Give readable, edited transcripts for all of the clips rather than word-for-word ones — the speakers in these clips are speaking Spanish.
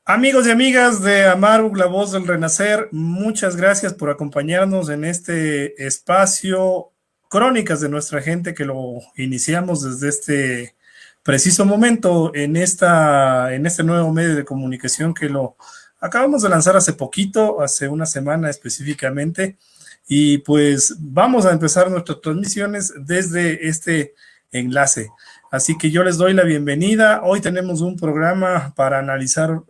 Amigos y amigas de Amaru, la voz del renacer, muchas gracias por acompañarnos en este espacio Crónicas de nuestra gente que lo iniciamos desde este preciso momento en este nuevo medio de comunicación que lo acabamos de lanzar hace poquito, hace una semana específicamente, y pues vamos a empezar nuestras transmisiones desde este enlace. Así que yo les doy la bienvenida. Hoy tenemos un programa para analizar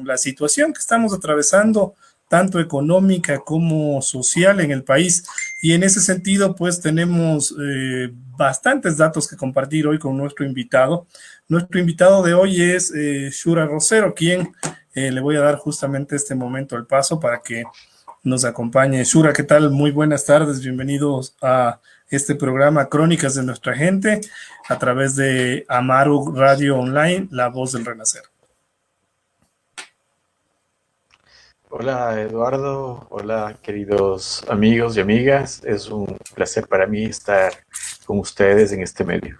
la situación que estamos atravesando, tanto económica como social en el país. Y en ese sentido, pues tenemos bastantes datos que compartir hoy con nuestro invitado. Nuestro invitado de hoy es Shura Rosero, quien le voy a dar justamente este momento el paso para que nos acompañe. Shura, ¿qué tal? Muy buenas tardes, bienvenidos a este programa Crónicas de nuestra gente a través de Amaru Radio Online, La Voz del Renacer. Hola Eduardo, hola queridos amigos y amigas, es un placer para mí estar con ustedes en este medio.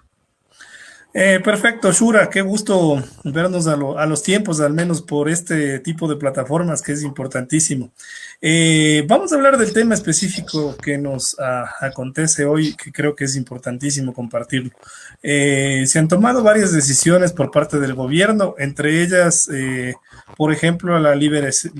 Perfecto, Shura, qué gusto vernos a los tiempos, al menos por este tipo de plataformas que es importantísimo. Vamos a hablar del tema específico que nos acontece hoy, que creo que es importantísimo compartirlo. Se han tomado varias decisiones por parte del gobierno, entre ellas, por ejemplo, la liberación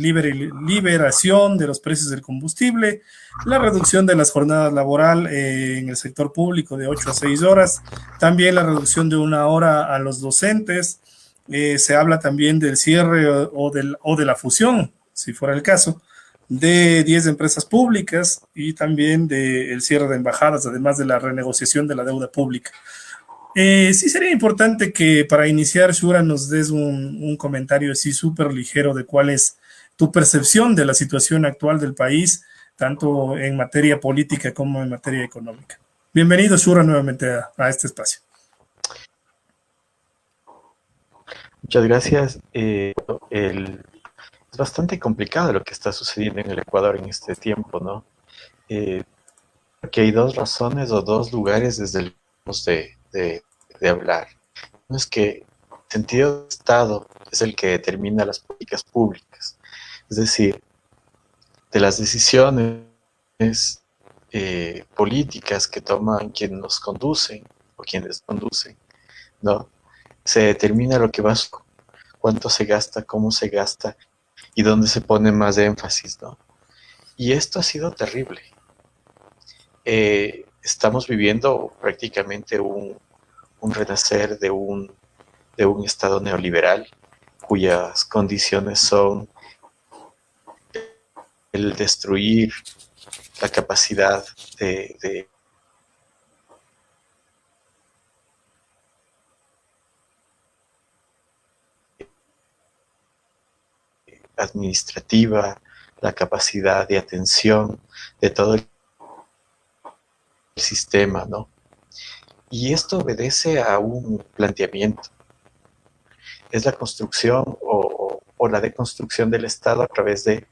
de los precios del combustible, la reducción de las jornadas laborales en el sector público de 8 a 6 horas, también la reducción de una hora a los docentes. Se habla también del cierre o de la fusión, si fuera el caso, de 10 empresas públicas y también del cierre de embajadas, además de la renegociación de la deuda pública. Sí sería importante que para iniciar, Shura, nos des un comentario así súper ligero de cuál es tu percepción de la situación actual del país, tanto en materia política como en materia económica. Bienvenido, Shura, nuevamente a este espacio. Muchas gracias. Es bastante complicado lo que está sucediendo en el Ecuador en este tiempo, ¿no? Porque hay dos razones o dos lugares desde el de hablar. Uno es que el sentido de Estado es el que determina las políticas públicas, es decir, de las decisiones políticas que toman quienes nos conducen o quienes conducen, ¿no? Se determina lo que va, cuánto se gasta, cómo se gasta y dónde se pone más énfasis, ¿no? Y esto ha sido terrible. Estamos viviendo prácticamente un renacer de un Estado neoliberal cuyas condiciones son el destruir la capacidad de administrativa, la capacidad de atención de todo el sistema, ¿no? Y esto obedece a un planteamiento. Es la construcción o la deconstrucción del Estado a través de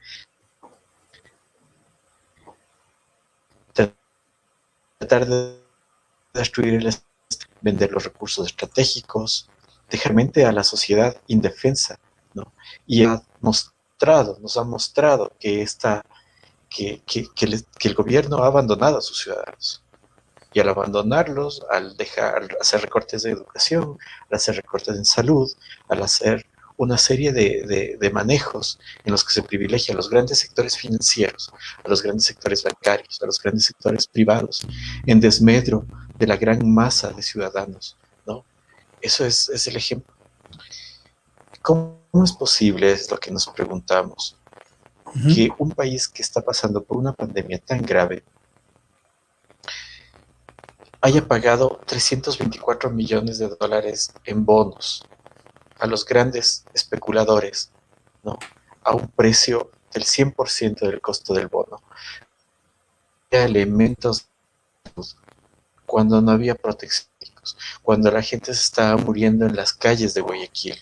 tratar de destruir el Estado, vender los recursos estratégicos, dejar mente a la sociedad indefensa, ¿no? Y nos ha mostrado que, que el gobierno ha abandonado a sus ciudadanos. Y al abandonarlos, al dejar hacer recortes de educación, al hacer recortes en salud, al hacer una serie de manejos en los que se privilegia a los grandes sectores financieros, a los grandes sectores bancarios, a los grandes sectores privados, en desmedro de la gran masa de ciudadanos, ¿no? Eso es el ejemplo. ¿Cómo es posible, es lo que nos preguntamos, Uh -huh. que un país que está pasando por una pandemia tan grave haya pagado 324 millones de dólares en bonos a los grandes especuladores, ¿no? A un precio del 100% del costo del bono? Elementos cuando no había protección, cuando la gente se estaba muriendo en las calles de Guayaquil,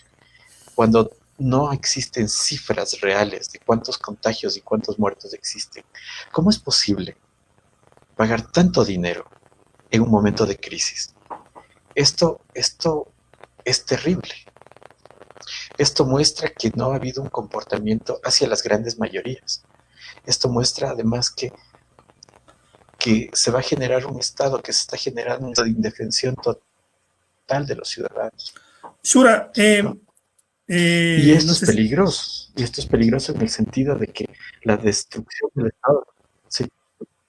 cuando no existen cifras reales de cuántos contagios y cuántos muertos existen. ¿Cómo es posible pagar tanto dinero en un momento de crisis? Esto es terrible. Esto muestra que no ha habido un comportamiento hacia las grandes mayorías. Esto muestra además que se va a generar un estado, que se está generando un estado de indefensión total de los ciudadanos, Shura, ¿no? Y no esto es sé si, peligroso, y esto es peligroso en el sentido de que la destrucción del Estado. Sí,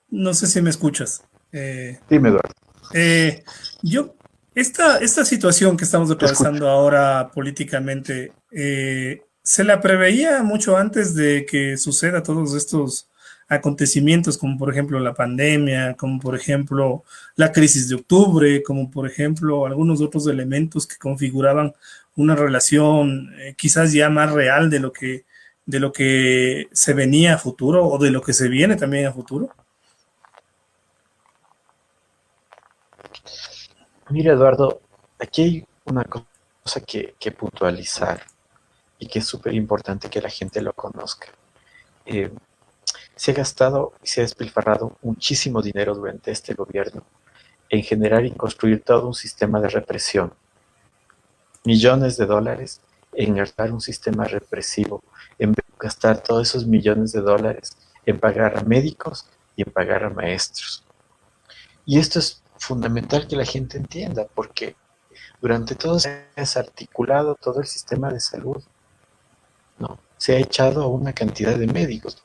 no sé si me escuchas. Eh, dime, Eduardo, eh, yo, esta situación que estamos te escucho. atravesando ahora políticamente, ¿se la preveía mucho antes de que suceda todos estos acontecimientos, como por ejemplo la pandemia, como por ejemplo la crisis de octubre, como por ejemplo algunos otros elementos que configuraban una relación quizás ya más real de lo que se venía a futuro o de lo que se viene también a futuro? Mira, Eduardo, aquí hay una cosa que puntualizar y que es súper importante que la gente lo conozca. Eh, Se ha gastado y se ha despilfarrado muchísimo dinero durante este gobierno en generar y construir todo un sistema de represión, millones de dólares en armar un sistema represivo, en vez de gastar todos esos millones de dólares en pagar a médicos y en pagar a maestros. Y esto es fundamental que la gente entienda, porque durante todo se ha desarticulado todo el sistema de salud, ¿no? Se ha echado a una cantidad de médicos,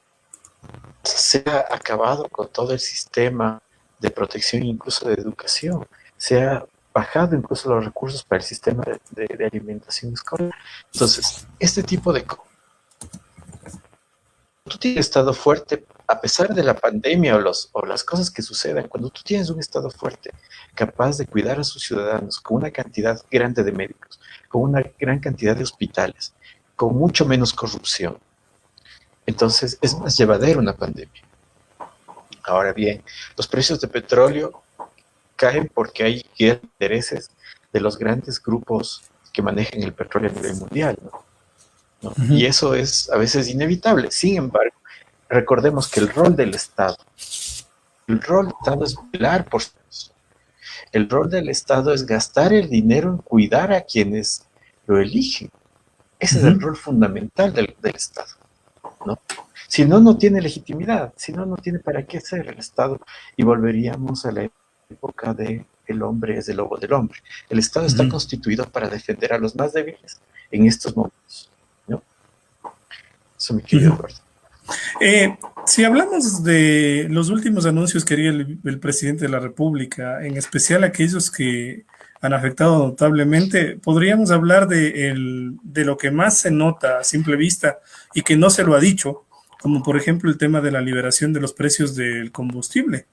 se ha acabado con todo el sistema de protección, incluso de educación, se ha bajado incluso los recursos para el sistema de alimentación escolar. Entonces, este tipo de cosas, tú tienes un estado fuerte, a pesar de la pandemia o las cosas que sucedan, cuando tú tienes un estado fuerte, capaz de cuidar a sus ciudadanos con una cantidad grande de médicos, con una gran cantidad de hospitales, con mucho menos corrupción, entonces es más llevadera una pandemia. Ahora bien, los precios de petróleo caen porque hay intereses de los grandes grupos que manejan el petróleo a nivel mundial, ¿no? ¿No? Ujú. Y eso es a veces inevitable. Sin embargo, recordemos que el rol del Estado es velar por sus. El rol del Estado es gastar el dinero en cuidar a quienes lo eligen. Ese es el Ujú. rol fundamental del Estado, ¿no? Si no, no tiene legitimidad, si no, no tiene para qué ser el Estado y volveríamos a la época de el hombre es el lobo del hombre. El Estado está Ujú. constituido para defender a los más débiles en estos momentos, ¿no? Eso, mi querido Ujú. Eduardo. Si hablamos de los últimos anuncios que haría el presidente de la República, en especial aquellos que han afectado notablemente, podríamos hablar de lo que más se nota a simple vista y que no se lo ha dicho, como por ejemplo el tema de la liberación de los precios del combustible,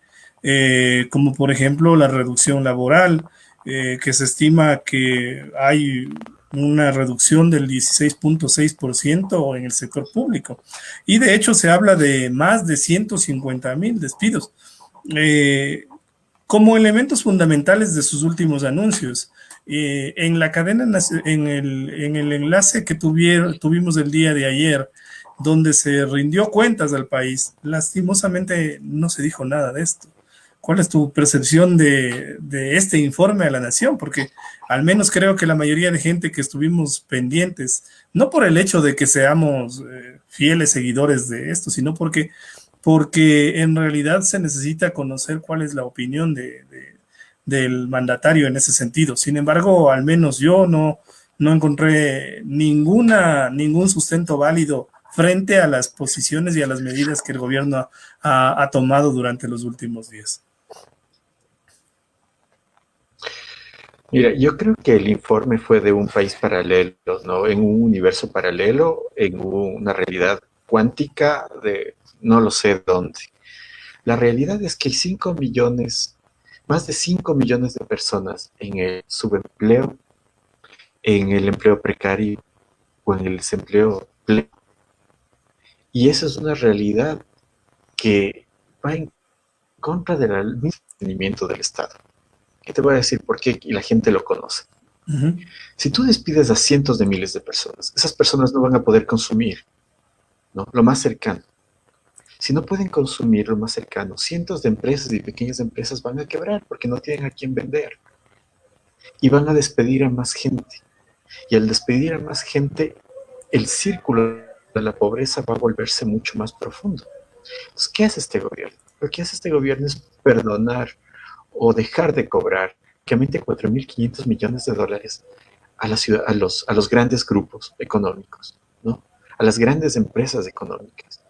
como por ejemplo la reducción laboral, que se estima que hay una reducción del 16.6% en el sector público. Y de hecho se habla de más de 150.000 despidos. Eh, Como elementos fundamentales de sus últimos anuncios. En la cadena, en el enlace que tuvimos el día de ayer, donde se rindió cuentas al país, lastimosamente no se dijo nada de esto. ¿Cuál es tu percepción de este informe a la nación? Porque al menos creo que la mayoría de gente que estuvimos pendientes, no por el hecho de que seamos fieles seguidores de esto, sino porque en realidad se necesita conocer cuál es la opinión del mandatario en ese sentido. Sin embargo, al menos yo no encontré ningún sustento válido frente a las posiciones y a las medidas que el gobierno ha tomado durante los últimos días. Mira, yo creo que el informe fue de un país paralelo, ¿no? En un universo paralelo, en una realidad cuántica de no lo sé dónde. La realidad es que hay 5 millones, más de 5 millones de personas en el subempleo, en el empleo precario o en el desempleo pleno. Y eso es una realidad que va en contra del mismo rendimiento del Estado. Y te voy a decir por qué, y la gente lo conoce. Uh -huh. Si tú despides a cientos de miles de personas, esas personas no van a poder consumir, ¿no? Lo más cercano. Si no pueden consumir lo más cercano, cientos de empresas y pequeñas empresas van a quebrar porque no tienen a quién vender. Y van a despedir a más gente. Y al despedir a más gente, el círculo de la pobreza va a volverse mucho más profundo. Entonces, ¿qué hace este gobierno? Lo que hace este gobierno es perdonar o dejar de cobrar prácticamente 4.500 millones de dólares a, la ciudad, a los grandes grupos económicos, ¿no? A las grandes empresas económicas.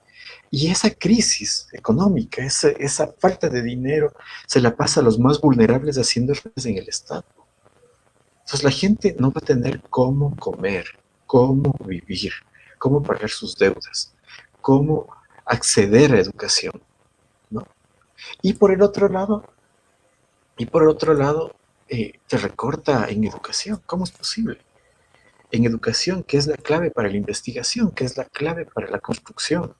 Y esa crisis económica, esa falta de dinero, se la pasa a los más vulnerables haciendo recortes en el Estado. Entonces la gente no va a tener cómo comer, cómo vivir, cómo pagar sus deudas, cómo acceder a educación, ¿no? Y por el otro lado, te recorta en educación. ¿Cómo es posible? En educación, que es la clave para la investigación, que es la clave para la construcción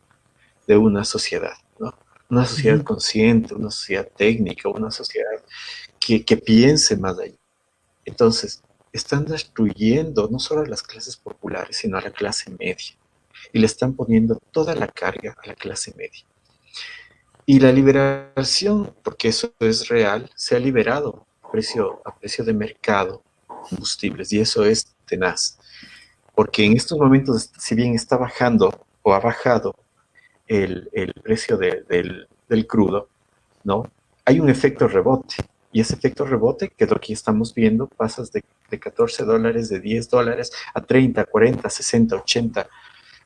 de una sociedad, ¿no? Una sociedad Ujú. consciente, una sociedad técnica, una sociedad que piense más allá. Entonces, están destruyendo no solo a las clases populares, sino a la clase media. Y le están poniendo toda la carga a la clase media. Y la liberación, porque eso es real, se ha liberado a precio de mercado combustibles, y eso es tenaz. Porque en estos momentos, si bien está bajando o ha bajado el precio del crudo, ¿no? Hay un efecto rebote. Y ese efecto rebote, que es lo que estamos viendo, pasas de $14, de $10 a 30, 40, 60, 80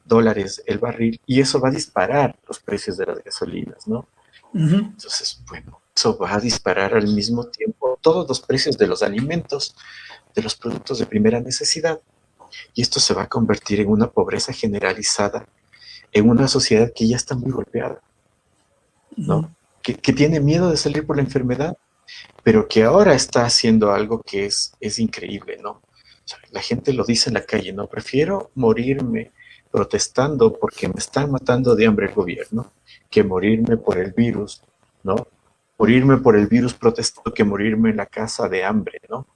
dólares el barril, y eso va a disparar los precios de las gasolinas, ¿no? Ujú. Entonces, bueno, eso va a disparar al mismo tiempo todos los precios de los alimentos, de los productos de primera necesidad, y esto se va a convertir en una pobreza generalizada, en una sociedad que ya está muy golpeada, Ujú. ¿no? Que tiene miedo de salir por la enfermedad, pero que ahora está haciendo algo que es increíble, ¿no? O sea, la gente lo dice en la calle, ¿no? Prefiero morirme protestando porque me está matando de hambre el gobierno que morirme por el virus, ¿no? Morirme por el virus protestando que morirme en la casa de hambre, ¿no?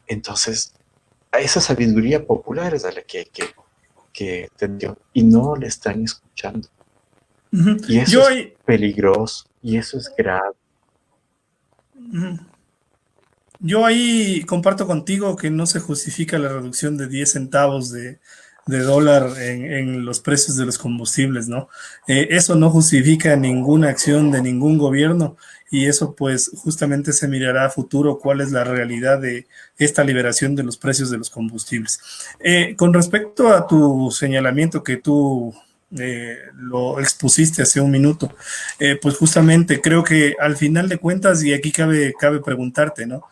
Entonces, a esa sabiduría popular es a la que hay que tener, y no le están escuchando. Ujú. Y eso Yo es ahí, peligroso, y eso es grave. ujú. Yo ahí comparto contigo que no se justifica la reducción de 10 centavos de dólar en los precios de los combustibles, ¿no? Eso no justifica ninguna acción de ningún gobierno y eso pues justamente se mirará a futuro cuál es la realidad de esta liberación de los precios de los combustibles. Con respecto a tu señalamiento que tú lo expusiste hace un minuto, pues justamente creo que al final de cuentas, y aquí cabe preguntarte, ¿no?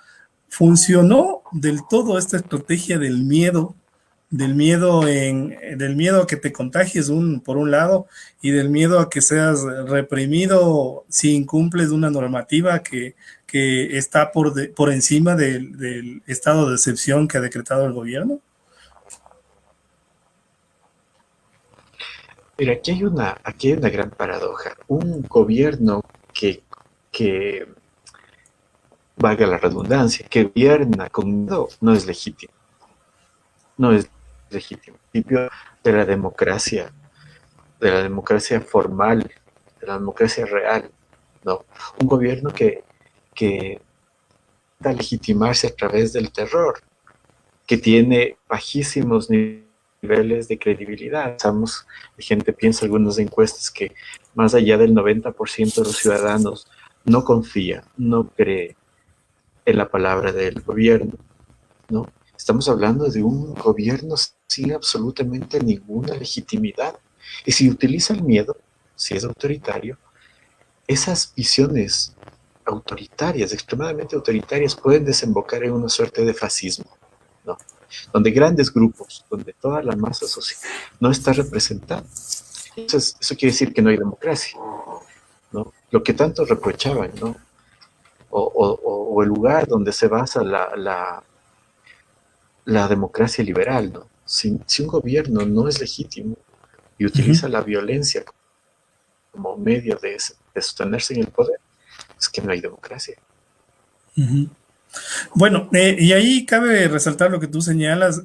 ¿Funcionó del todo esta estrategia del miedo a que te contagies por un lado y del miedo a que seas reprimido si incumples una normativa que está por encima del estado de excepción que ha decretado el gobierno? Pero aquí hay una gran paradoja. Un gobierno que valga la redundancia, que gobierna con miedo, no es legítimo. No es legítimo. El principio de la democracia formal, de la democracia real, ¿no? Un gobierno que da legitimarse a través del terror, que tiene bajísimos niveles de credibilidad. Sabemos, la gente piensa en algunas encuestas que más allá del 90% de los ciudadanos no confía, no cree en la palabra del gobierno, ¿no? Estamos hablando de un gobierno sin absolutamente ninguna legitimidad. Y si utiliza el miedo, si es autoritario, esas visiones autoritarias, extremadamente autoritarias, pueden desembocar en una suerte de fascismo, ¿no? Donde grandes grupos, donde toda la masa social no está representada. Entonces, eso quiere decir que no hay democracia, ¿no? Lo que tanto reprochaban, ¿no? O el lugar donde se basa la democracia liberal, ¿no? Si un gobierno no es legítimo y Uh -huh. utiliza la violencia como medio de sostenerse en el poder, es que no hay democracia. Uh -huh. Bueno, y ahí cabe resaltar lo que tú señalas,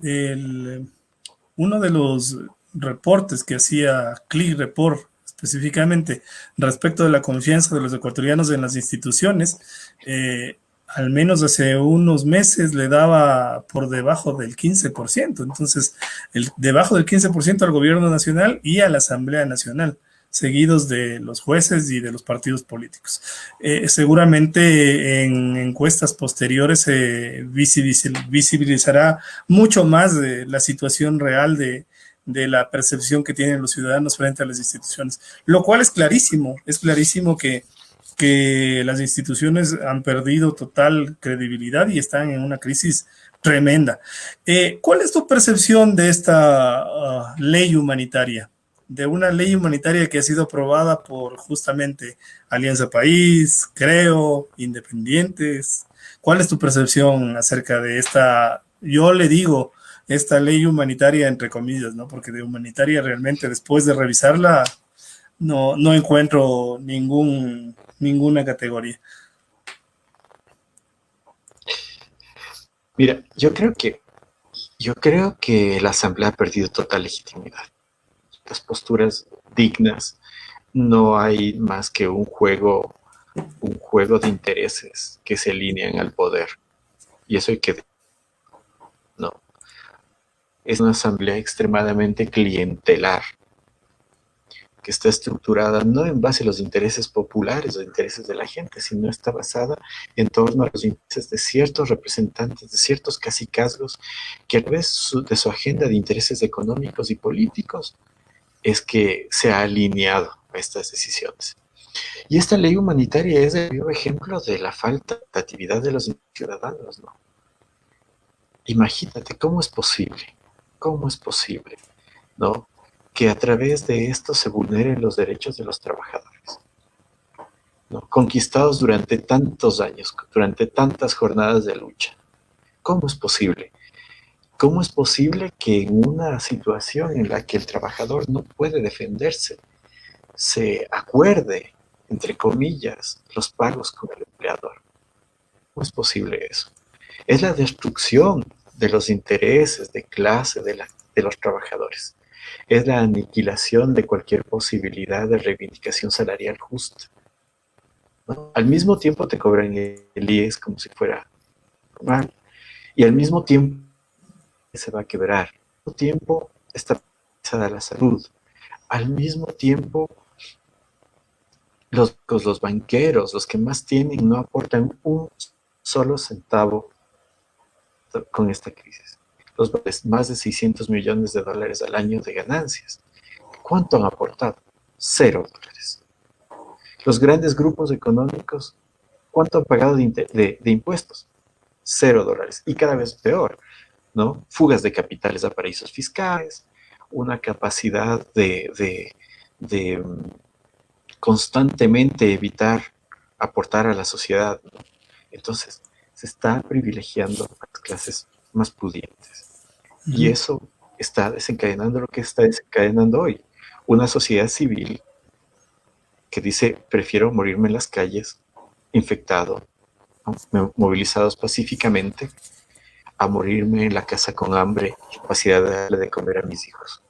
uno de los reportes que hacía Click Report específicamente respecto de la confianza de los ecuatorianos en las instituciones, al menos hace unos meses le daba por debajo del 15%. Entonces, debajo del 15% al gobierno nacional y a la Asamblea Nacional, seguidos de los jueces y de los partidos políticos. Seguramente en encuestas posteriores se visibilizará mucho más de la situación real de la percepción que tienen los ciudadanos frente a las instituciones, lo cual es clarísimo que las instituciones han perdido total credibilidad y están en una crisis tremenda. ¿Cuál es tu percepción de esta ley humanitaria? De una ley humanitaria que ha sido aprobada por justamente Alianza País, Creo, Independientes. ¿Cuál es tu percepción acerca de esta, yo le digo, esta ley humanitaria entre comillas, ¿no? Porque de humanitaria realmente después de revisarla no encuentro ninguna categoría. Mira, yo creo que la Asamblea ha perdido total legitimidad. Las posturas dignas, no hay más que un juego de intereses que se alinean al poder. Y eso hay que... No. Es una asamblea extremadamente clientelar, que está estructurada no en base a los intereses populares o intereses de la gente, sino está basada en torno a los intereses de ciertos representantes, de ciertos cacicazgos, que a través de su agenda de intereses económicos y políticos es que se ha alineado a estas decisiones. Y esta ley humanitaria es el vivo ejemplo de la falta de actividad de los ciudadanos, ¿no? Imagínate, cómo es posible, ¿no? Que a través de esto se vulneren los derechos de los trabajadores, ¿no? Conquistados durante tantos años, durante tantas jornadas de lucha. ¿Cómo es posible? ¿Cómo es posible que en una situación en la que el trabajador no puede defenderse, se acuerde, entre comillas, los pagos con el empleador? ¿Cómo es posible eso? Es la destrucción de los intereses de clase de los trabajadores. Es la aniquilación de cualquier posibilidad de reivindicación salarial justa, ¿no? Al mismo tiempo te cobran el IES como si fuera normal, y al mismo tiempo se va a quebrar. Al mismo tiempo está pensada la salud. Al mismo tiempo los banqueros, los que más tienen, no aportan un solo centavo con esta crisis. Los más de 600 millones de dólares al año de ganancias. ¿Cuánto han aportado? $0. Los grandes grupos económicos, ¿cuánto han pagado de impuestos? $0. Y cada vez peor, ¿no? Fugas de capitales a paraísos fiscales, una capacidad de constantemente evitar aportar a la sociedad, ¿no? Entonces, se está privilegiando a las clases más pudientes. Y eso está desencadenando lo que está desencadenando hoy. Una sociedad civil que dice, prefiero morirme en las calles, infectado, ¿no? Movilizados pacíficamente, a morirme en la casa con hambre y capacidad de darle de comer a mis hijos.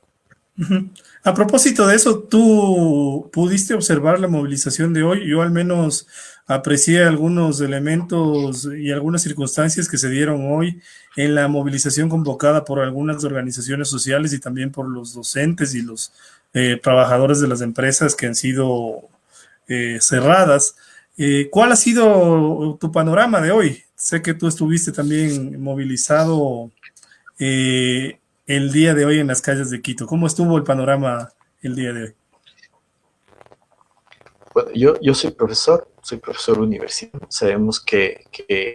A propósito de eso, ¿tú pudiste observar la movilización de hoy? Yo al menos aprecié algunos elementos y algunas circunstancias que se dieron hoy en la movilización convocada por algunas organizaciones sociales y también por los docentes y los trabajadores de las empresas que han sido cerradas. ¿Cuál ha sido tu panorama de hoy? Sé que tú estuviste también movilizado el día de hoy en las calles de Quito. ¿Cómo estuvo el panorama el día de hoy? Bueno, yo soy profesor universitario. Sabemos que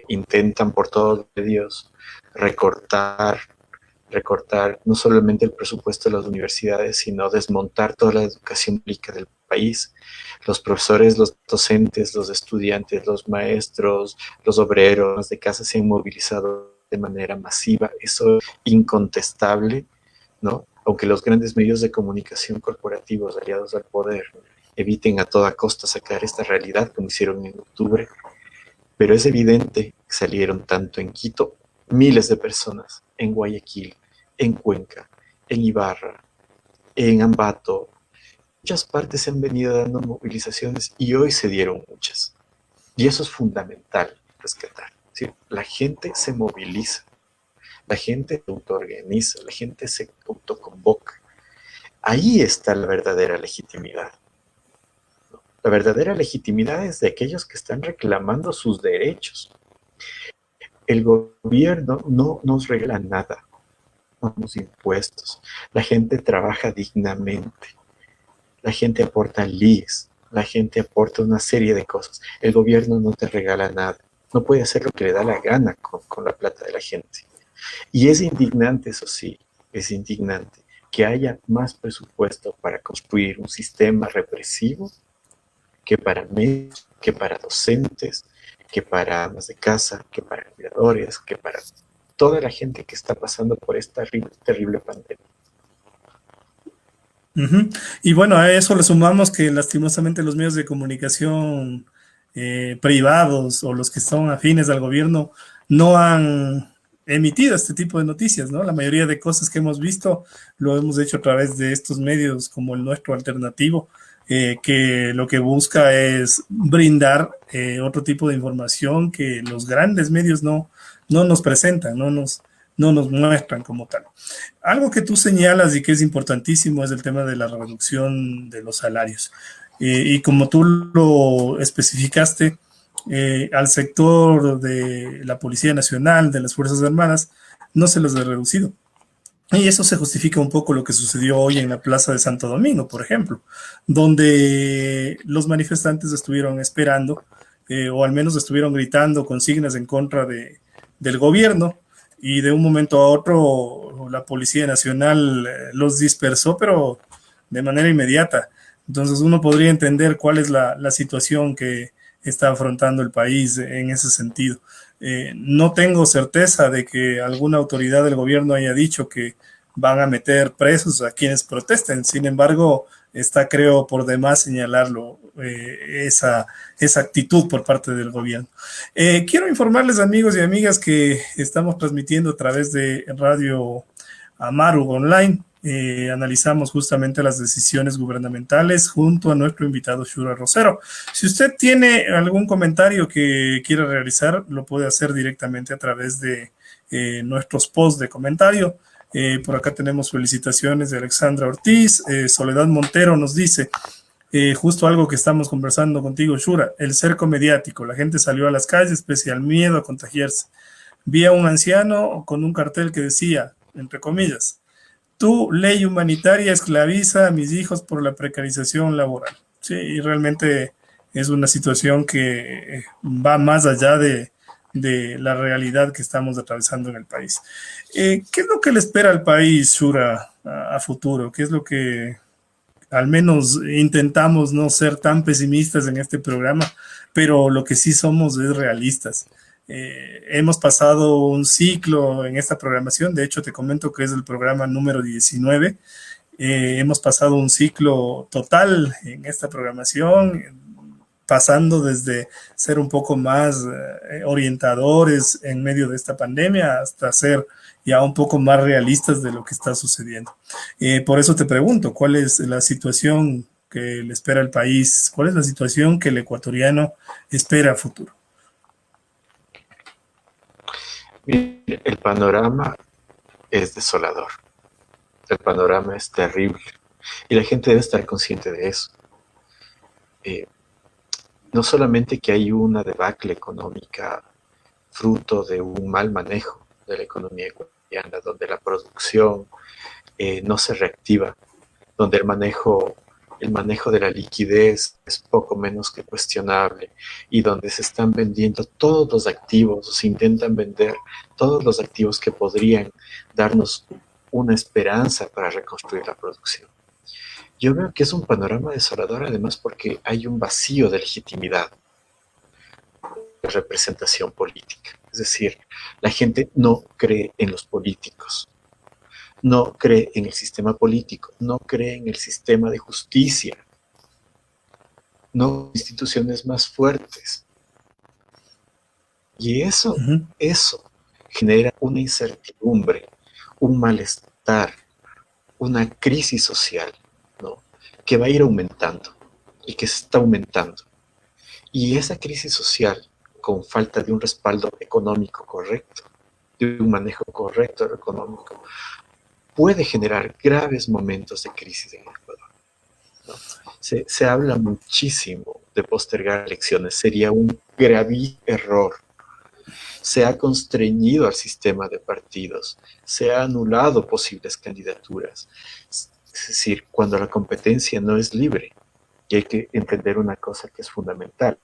intentan por todos los medios recortar no solamente el presupuesto de las universidades, sino desmontar toda la educación pública del país. Los profesores, los docentes, los estudiantes, los maestros, los obreros de casa se han movilizado de manera masiva. Eso es incontestable, ¿no? Aunque los grandes medios de comunicación corporativos aliados al poder eviten a toda costa sacar esta realidad como hicieron en octubre, pero es evidente que salieron tanto en Quito, miles de personas, en Guayaquil, en Cuenca, en Ibarra, en Ambato. Muchas partes se han venido dando movilizaciones y hoy se dieron muchas. Y eso es fundamental rescatar. decir, la gente se moviliza, la gente se autoorganiza, la gente se autoconvoca. Ahí está la verdadera legitimidad. La verdadera legitimidad es de aquellos que están reclamando sus derechos. El gobierno no nos regala nada, no nos impuestos. La gente trabaja dignamente. La gente aporta LIES, la gente aporta una serie de cosas. El gobierno no te regala nada. No puede hacer lo que le da la gana con la plata de la gente. Y es indignante, eso sí, es indignante que haya más presupuesto para construir un sistema represivo que para médicos, que para docentes, que para amas de casa, que para cuidadores, que para toda la gente que está pasando por esta terrible pandemia. Ujú. Y bueno, a eso le sumamos que lastimosamente los medios de comunicación privados o los que son afines al gobierno no han emitido este tipo de noticias, ¿no? La mayoría de cosas que hemos visto lo hemos hecho a través de estos medios como el nuestro alternativo, que lo que busca es brindar otro tipo de información que los grandes medios no nos presentan, no nos muestran como tal. Algo que tú señalas y que es importantísimo es el tema de la reducción de los salarios. Y como tú lo especificaste, al sector de la Policía Nacional, de las Fuerzas Armadas, no se les ha reducido. Y eso se justifica un poco lo que sucedió hoy en la Plaza de Santo Domingo, por ejemplo, donde los manifestantes estuvieron esperando, o al menos estuvieron gritando consignas en contra del gobierno, y de un momento a otro la Policía Nacional los dispersó, pero de manera inmediata. Entonces uno podría entender cuál es la situación que está afrontando el país en ese sentido. No tengo certeza de que alguna autoridad del gobierno haya dicho que van a meter presos a quienes protesten. Sin embargo, está, creo, por demás señalarlo, esa actitud por parte del gobierno. Quiero informarles, amigos y amigas, que estamos transmitiendo a través de Radio Amaru Online. Analizamos justamente las decisiones gubernamentales junto a nuestro invitado Shura Rosero. Si usted tiene algún comentario que quiera realizar, lo puede hacer directamente a través de nuestros posts de comentario. Por acá tenemos felicitaciones de Alexandra Ortiz. Soledad Montero nos dice, justo algo que estamos conversando contigo, Shura, el cerco mediático. La gente salió a las calles pese al miedo a contagiarse. Vi a un anciano con un cartel que decía, entre comillas, tu ley humanitaria esclaviza a mis hijos por la precarización laboral. Sí, y realmente es una situación que va más allá de la realidad que estamos atravesando en el país. ¿Qué es lo que le espera al país, Shura, a futuro? ¿Qué es lo que al menos intentamos no ser tan pesimistas en este programa, pero lo que sí somos es realistas? Hemos pasado un ciclo en esta programación, de hecho te comento que es el programa número 19. Hemos pasado un ciclo total en esta programación, pasando desde ser un poco más orientadores en medio de esta pandemia hasta ser ya un poco más realistas de lo que está sucediendo. Por eso te pregunto, ¿cuál es la situación que le espera al país? ¿Cuál es la situación que el ecuatoriano espera a futuro? Mire, el panorama es desolador, el panorama es terrible y la gente debe estar consciente de eso. No solamente que hay una debacle económica fruto de un mal manejo de la economía ecuatoriana, donde la producción no se reactiva, donde el manejo de la liquidez es poco menos que cuestionable y donde se están vendiendo todos los activos, o se intentan vender todos los activos que podrían darnos una esperanza para reconstruir la producción. Yo veo que es un panorama desolador, además porque hay un vacío de legitimidad de representación política. Es decir, la gente no cree en los políticos, no cree en el sistema político, no cree en el sistema de justicia, no en instituciones más fuertes. Y eso genera una incertidumbre, un malestar, una crisis social, ¿no?, que va a ir aumentando y que se está aumentando. Y esa crisis social con falta de un respaldo económico correcto, de un manejo correcto de lo económico, puede generar graves momentos de crisis en Ecuador, ¿no? Se habla muchísimo de postergar elecciones, sería un gravísimo error. Se ha constreñido al sistema de partidos, se ha anulado posibles candidaturas. Es decir, cuando la competencia no es libre, y hay que entender una cosa que es fundamental.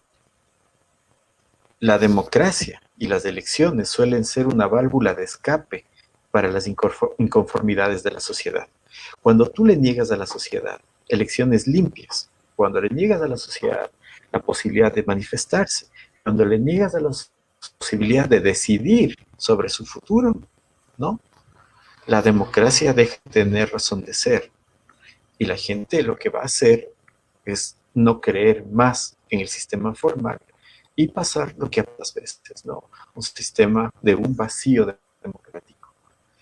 La democracia y las elecciones suelen ser una válvula de escape para las inconformidades de la sociedad. Cuando tú le niegas a la sociedad elecciones limpias, cuando le niegas a la sociedad la posibilidad de manifestarse, cuando le niegas a la posibilidad de decidir sobre su futuro, ¿no? La democracia deja de tener razón de ser y la gente lo que va a hacer es no creer más en el sistema formal y pasar lo que otras veces, ¿no? Un sistema de un vacío democrático.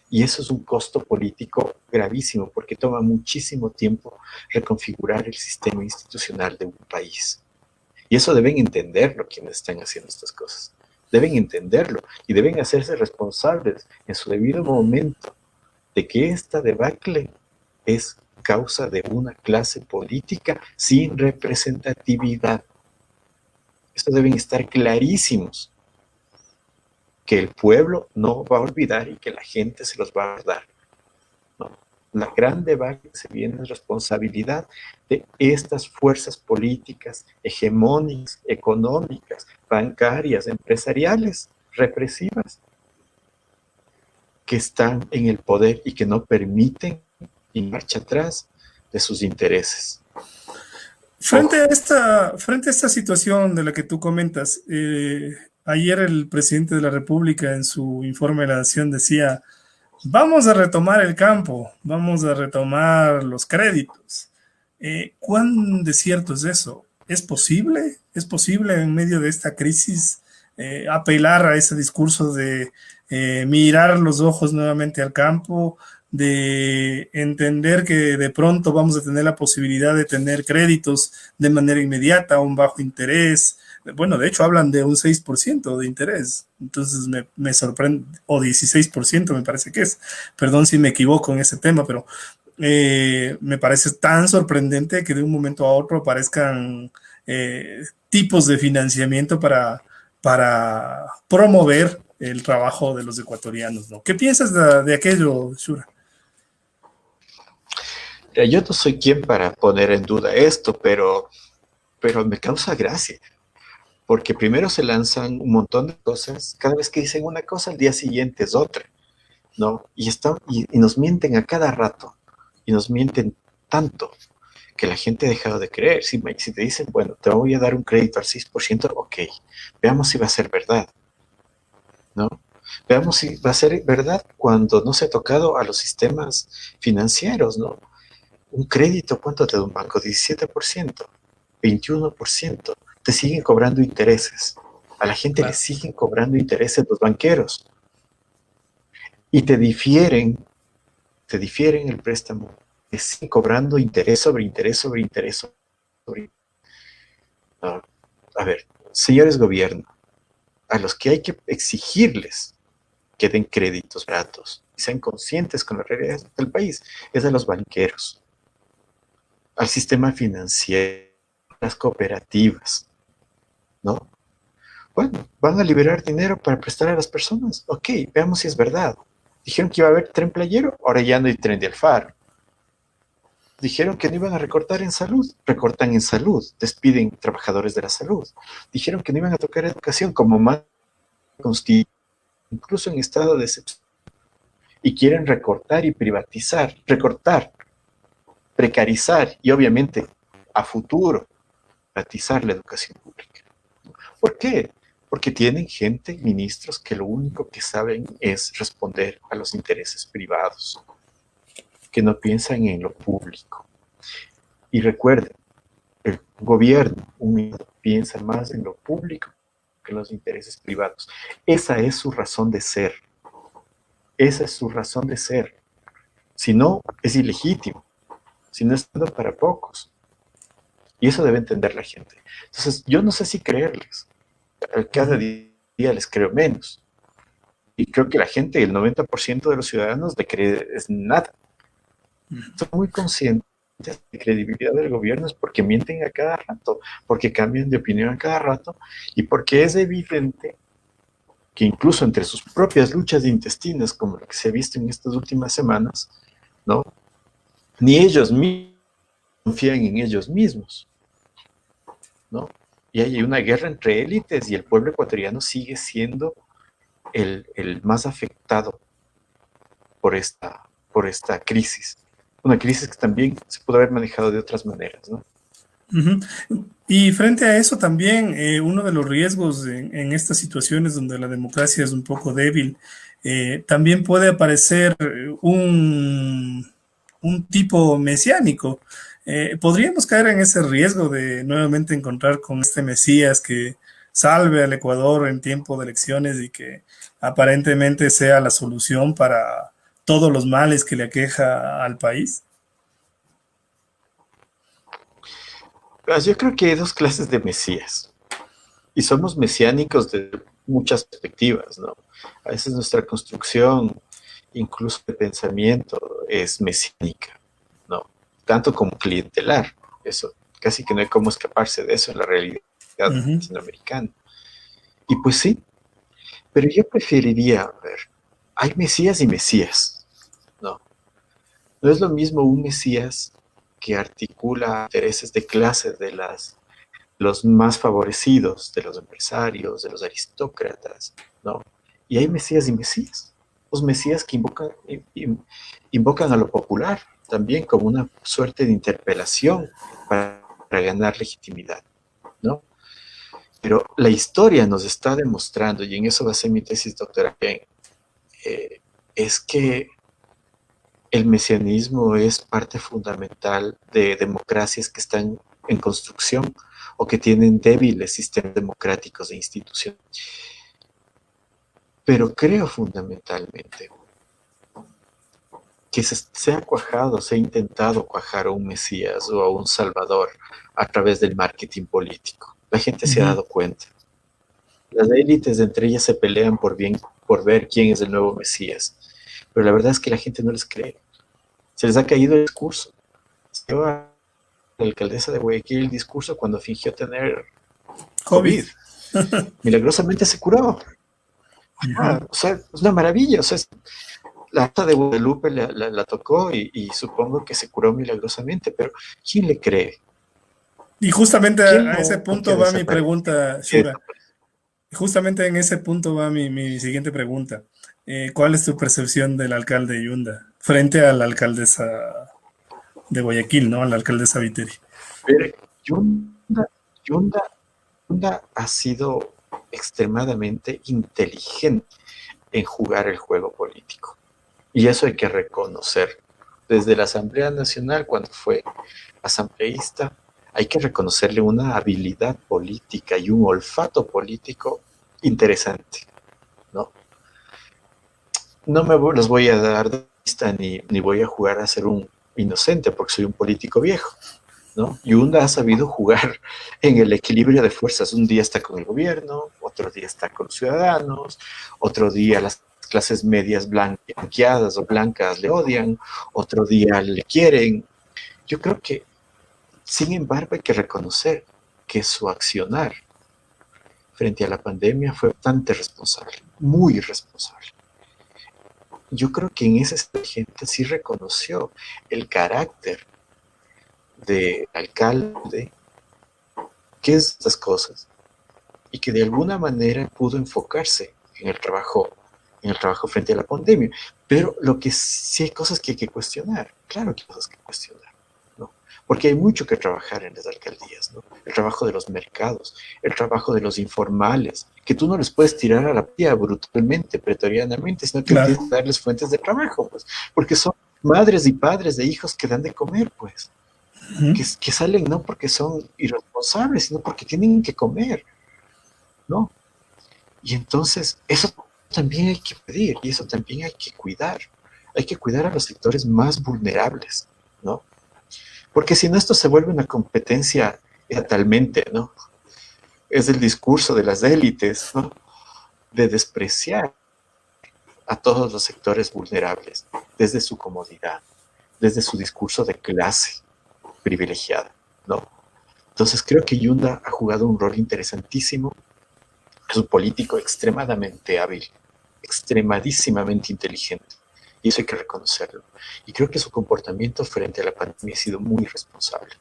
Y eso es un costo político gravísimo porque toma muchísimo tiempo reconfigurar el sistema institucional de un país. Y eso deben entenderlo quienes están haciendo estas cosas. Deben entenderlo y deben hacerse responsables en su debido momento de que esta debacle es causa de una clase política sin representatividad. Esto deben estar clarísimos, que el pueblo no va a olvidar y que la gente se los va a dar. No. La gran debacle se viene es responsabilidad de estas fuerzas políticas, hegemónicas, económicas, bancarias, empresariales, represivas, que están en el poder y que no permiten ir marcha atrás de sus intereses. Frente a esta situación de la que tú comentas, ayer el presidente de la República en su informe de la Nación decía, vamos a retomar el campo, vamos a retomar los créditos. ¿Cuán desierto es eso? ¿Es posible? ¿Es posible en medio de esta crisis apelar a ese discurso de mirar los ojos nuevamente al campo, de entender que de pronto vamos a tener la posibilidad de tener créditos de manera inmediata a un bajo interés? Bueno, de hecho hablan de un 6% de interés, entonces me sorprende, o 16% me parece que es, perdón si me equivoco en ese tema, pero me parece tan sorprendente que de un momento a otro aparezcan tipos de financiamiento para promover el trabajo de los ecuatorianos, ¿no? ¿Qué piensas de aquello, Shura? Yo no soy quien para poner en duda esto, pero me causa gracia, porque primero se lanzan un montón de cosas, cada vez que dicen una cosa, al día siguiente es otra, ¿no? Y nos mienten a cada rato, y nos mienten tanto, que la gente ha dejado de creer. Si te dicen, bueno, te voy a dar un crédito al 6%, ok, veamos si va a ser verdad, ¿no? Veamos si va a ser verdad cuando no se ha tocado a los sistemas financieros, ¿no? Un crédito, ¿cuánto te da un banco? 17%, 21%. Te siguen cobrando intereses. A la gente le Claro. siguen cobrando intereses los banqueros. Y te difieren el préstamo. Te siguen cobrando interés sobre interés sobre interés sobre... No. A ver, señores gobierno, a los que hay que exigirles que den créditos baratos y sean conscientes con las realidades del país, es a los banqueros, al sistema financiero, las cooperativas, ¿no? Bueno, van a liberar dinero para prestar a las personas. Ok, veamos si es verdad. Dijeron que iba a haber tren playero, ahora ya no hay tren de Alfaro. Dijeron que no iban a recortar en salud, recortan en salud, despiden trabajadores de la salud. Dijeron que no iban a tocar educación como más incluso en estado de excepción. Y quieren recortar y privatizar, recortar, precarizar y obviamente a futuro privatizar la educación pública. ¿Por qué? Porque tienen gente, ministros, que lo único que saben es responder a los intereses privados, que no piensan en lo público. Y recuerden, el gobierno, un ministro, piensa más en lo público que en los intereses privados. Esa es su razón de ser. Esa es su razón de ser. Si no, es ilegítimo. Si no, es para pocos. Y eso debe entender la gente. Entonces, yo no sé si creerles. cada día les creo menos. Y creo que la gente, el 90% de los ciudadanos, le cree es nada. Son muy conscientes de la credibilidad del gobierno es porque mienten a cada rato, porque cambian de opinión a cada rato y porque es evidente que incluso entre sus propias luchas intestinas, como lo que se ha visto en estas últimas semanas, ¿no? Ni ellos mismos confían en ellos mismos, ¿no? Y hay una guerra entre élites y el pueblo ecuatoriano sigue siendo el más afectado por esta crisis. Una crisis que también se pudo haber manejado de otras maneras, ¿no? Y frente a eso también, uno de los riesgos en estas situaciones donde la democracia es un poco débil, también puede aparecer un tipo mesiánico. ¿Podríamos caer en ese riesgo de nuevamente encontrar con este Mesías que salve al Ecuador en tiempo de elecciones y que aparentemente sea la solución para todos los males que le aqueja al país? Yo creo que hay dos clases de mesías y somos mesiánicos de muchas perspectivas, ¿no? A veces nuestra construcción, incluso de pensamiento, es mesiánica, ¿no? Tanto como clientelar, eso, casi que no hay cómo escaparse de eso en la realidad Ujú. latinoamericana. Y pues sí, pero yo preferiría, a ver, hay mesías y mesías, ¿no? No es lo mismo un mesías que articula intereses de clase de los más favorecidos, de los empresarios, de los aristócratas, ¿no? Y hay mesías y mesías. Los mesías que invocan a lo popular también como una suerte de interpelación para ganar legitimidad, ¿no? Pero la historia nos está demostrando, y en eso va a ser mi tesis doctoral, es que el mesianismo es parte fundamental de democracias que están en construcción o que tienen débiles sistemas democráticos e instituciones. Pero creo fundamentalmente que se ha cuajado, se ha intentado cuajar a un Mesías o a un Salvador a través del marketing político. La gente se ha Ujú. dado cuenta. Las élites entre ellas se pelean por ver quién es el nuevo Mesías. Pero la verdad es que la gente no les cree. Se les ha caído el discurso. Se dio a la alcaldesa de Guayaquil el discurso cuando fingió tener COVID. COVID. Milagrosamente se curó. Ujú. O sea, es una maravilla. O sea, la hasta de Guadalupe la tocó y supongo que se curó milagrosamente, pero ¿quién le cree? Y justamente ¿Quién a ese no que punto va mi desaparece? pregunta, Shura. Justamente en ese punto va mi siguiente pregunta. ¿Cuál es tu percepción del alcalde Yunda frente a la alcaldesa de Guayaquil, ¿no? A la alcaldesa Viteri. Pero Yunda, Yunda, Yunda ha sido extremadamente inteligente en jugar el juego político. Y eso hay que reconocer. Desde la Asamblea Nacional, cuando fue asambleísta, hay que reconocerle una habilidad política y un olfato político interesante, ¿no? No me los voy a dar de vista ni voy a jugar a ser un inocente porque soy un político viejo, ¿no? Yunda ha sabido jugar en el equilibrio de fuerzas. Un día está con el gobierno, otro día está con los ciudadanos, otro día las clases medias blanqueadas o blancas le odian, otro día le quieren. Yo creo que, sin embargo, hay que reconocer que su accionar frente a la pandemia fue bastante responsable, muy responsable. Yo creo que en esa gente sí reconoció el carácter de alcalde, que es estas cosas, y que de alguna manera pudo enfocarse en el trabajo frente a la pandemia. Pero lo que sí hay cosas que hay que cuestionar, claro que hay cosas que cuestionar, ¿no? Porque hay mucho que trabajar en las alcaldías, ¿no? El trabajo de los mercados, el trabajo de los informales, que tú no les puedes tirar a la pía brutalmente, pretorianamente, sino que Claro. tienes que darles fuentes de trabajo, pues, porque son madres y padres de hijos que dan de comer, pues, Ujú. que salen no porque son irresponsables, sino porque tienen que comer, ¿no? Y entonces, eso también hay que pedir y eso también hay que cuidar. Hay que cuidar a los sectores más vulnerables, ¿no? Porque si no, esto se vuelve una competencia totalmente, ¿no? es el discurso de las élites, ¿no? De despreciar a todos los sectores vulnerables desde su comodidad, desde su discurso de clase privilegiada, ¿no? Entonces creo que Yunda ha jugado un rol interesantísimo. Es un político extremadamente hábil, extremadísimamente inteligente, y eso hay que reconocerlo. Y creo que su comportamiento frente a la pandemia ha sido muy responsable.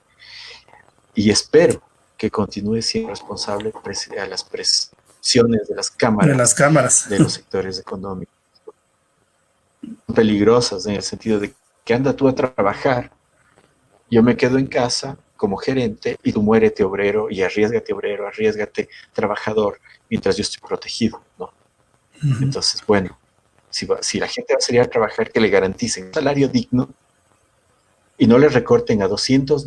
Y espero que continúe siendo responsable a las presiones de las De las cámaras, cámaras. de los sectores económicos, peligrosas en el sentido de que anda tú a trabajar, yo me quedo en casa como gerente y tú muérete obrero y obrero, arriesgate trabajador, mientras yo estoy protegido, ¿no? Entonces, bueno, si la gente va a salir a trabajar, que le garanticen un salario digno y no le recorten a $200,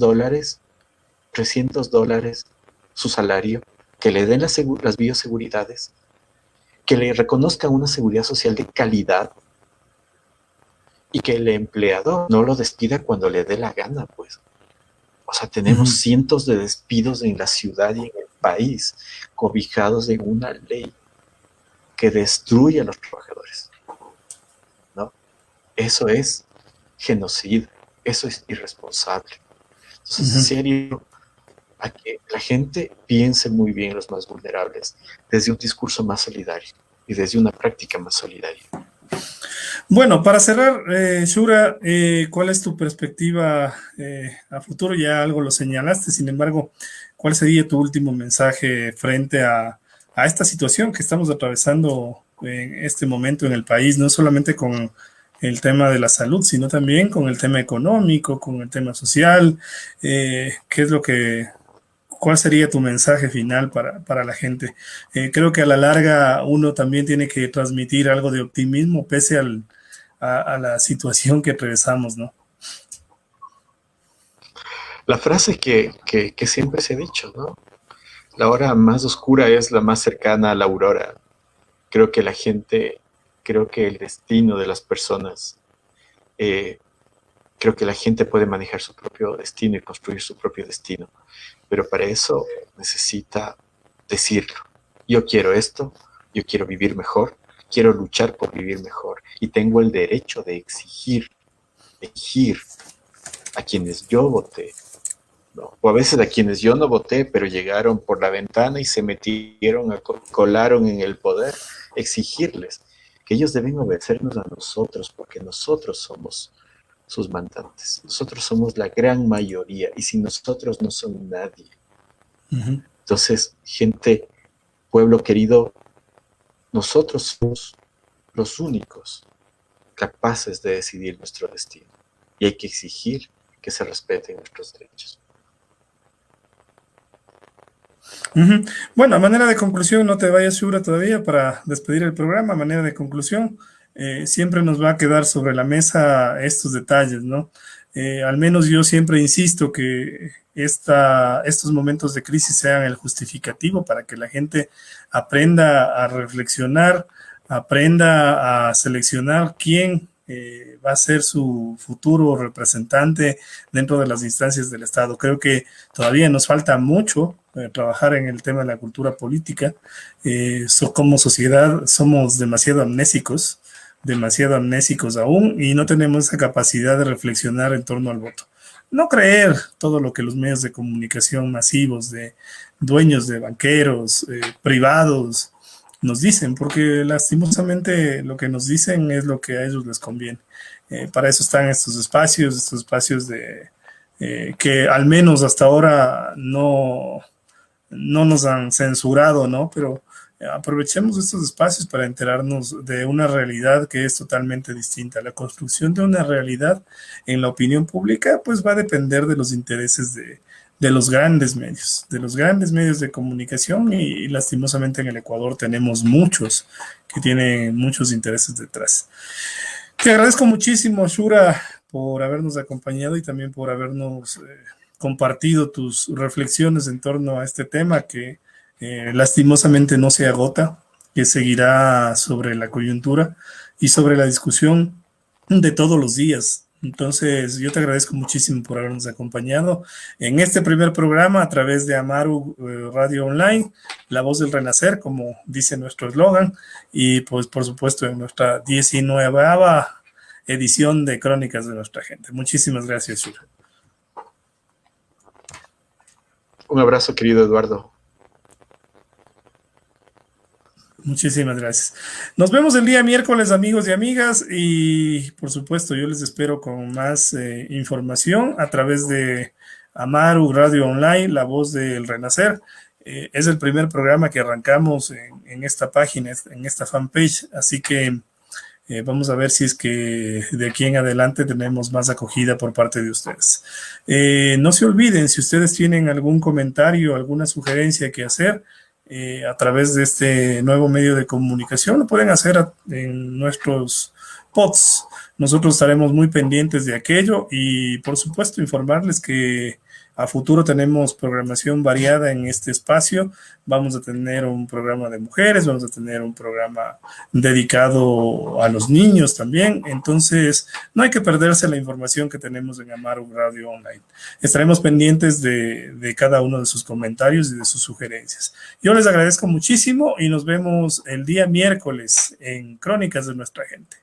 $300 su salario, que le den las bioseguridades, que le reconozcan una seguridad social de calidad y que el empleador no lo despida cuando le dé la gana, pues. O sea, tenemos cientos de despidos en la ciudad y en el país, cobijados en una ley que destruye a los trabajadores, ¿no? Eso es genocidio, eso es irresponsable. Entonces, en serio, a que la gente piense muy bien en los más vulnerables, desde un discurso más solidario y desde una práctica más solidaria. Bueno, para cerrar, Shura, ¿cuál es tu perspectiva a futuro? Ya algo lo señalaste, sin embargo, ¿cuál sería tu último mensaje frente a esta situación que estamos atravesando en este momento en el país, no solamente con el tema de la salud, sino también con el tema económico, con el tema social? ¿Qué es lo que, cuál sería tu mensaje final para la gente? Creo que a la larga uno también tiene que transmitir algo de optimismo pese a la situación que atravesamos, ¿no? La frase que siempre se ha dicho, ¿no? La hora más oscura es la más cercana a la aurora. Creo que la gente, creo que el destino de las personas, creo que la gente puede manejar su propio destino y construir su propio destino. Pero para eso necesita decirlo. Yo quiero esto, yo quiero vivir mejor, quiero luchar por vivir mejor y tengo el derecho de exigir a quienes yo voté, ¿no? O a veces a quienes yo no voté, pero llegaron por la ventana y se metieron, colaron en el poder, exigirles que ellos deben obedecernos a nosotros, porque nosotros somos sus mandantes. Nosotros somos la gran mayoría y sin nosotros no son nadie. Entonces, gente, pueblo querido, nosotros somos los únicos capaces de decidir nuestro destino y hay que exigir que se respeten nuestros derechos. Bueno, a manera de conclusión, no te vayas, Shura, todavía para despedir el programa. A manera de conclusión, siempre nos va a quedar sobre la mesa estos detalles, ¿no? Al menos yo siempre insisto que estos momentos de crisis sean el justificativo para que la gente aprenda a reflexionar, aprenda a seleccionar quién va a ser su futuro representante dentro de las instancias del Estado. Creo que todavía nos falta mucho trabajar en el tema de la cultura política. Como sociedad somos demasiado amnésicos aún, y no tenemos esa capacidad de reflexionar en torno al voto. No creer todo lo que los medios de comunicación masivos, de dueños de banqueros, privados, nos dicen, porque lastimosamente lo que nos dicen es lo que a ellos les conviene. Para eso están estos espacios de que al menos hasta ahora no nos han censurado, ¿no? Pero aprovechemos estos espacios para enterarnos de una realidad que es totalmente distinta. La construcción de una realidad en la opinión pública, pues va a depender de los intereses de los grandes medios de comunicación y lastimosamente en el Ecuador tenemos muchos que tienen muchos intereses detrás. Te agradezco muchísimo, Shura, por habernos acompañado y también por habernos compartido tus reflexiones en torno a este tema que lastimosamente no se agota, que seguirá sobre la coyuntura y sobre la discusión de todos los días Entonces, yo te agradezco muchísimo por habernos acompañado en este primer programa a través de Amaru Radio Online, La Voz del Renacer, como dice nuestro eslogan, y pues por supuesto en nuestra 19ª edición de Crónicas de Nuestra Gente. Muchísimas gracias, Shura. Un abrazo, querido Eduardo. Muchísimas gracias. Nos vemos el día miércoles, amigos y amigas, y por supuesto yo les espero con más información a través de Amaru Radio Online, La Voz del Renacer. Es el primer programa que arrancamos en esta página, en esta fanpage, así que vamos a ver si es que de aquí en adelante tenemos más acogida por parte de ustedes. No se olviden, si ustedes tienen algún comentario, alguna sugerencia que hacer, a través de este nuevo medio de comunicación, lo pueden hacer en nuestros pods. Nosotros estaremos muy pendientes de aquello y, por supuesto, informarles que a futuro tenemos programación variada en este espacio. Vamos a tener un programa de mujeres, vamos a tener un programa dedicado a los niños también. Entonces, no hay que perderse la información que tenemos en Amaru Radio Online. Estaremos pendientes de cada uno de sus comentarios y de sus sugerencias. Yo les agradezco muchísimo y nos vemos el día miércoles en Crónicas de Nuestra Gente.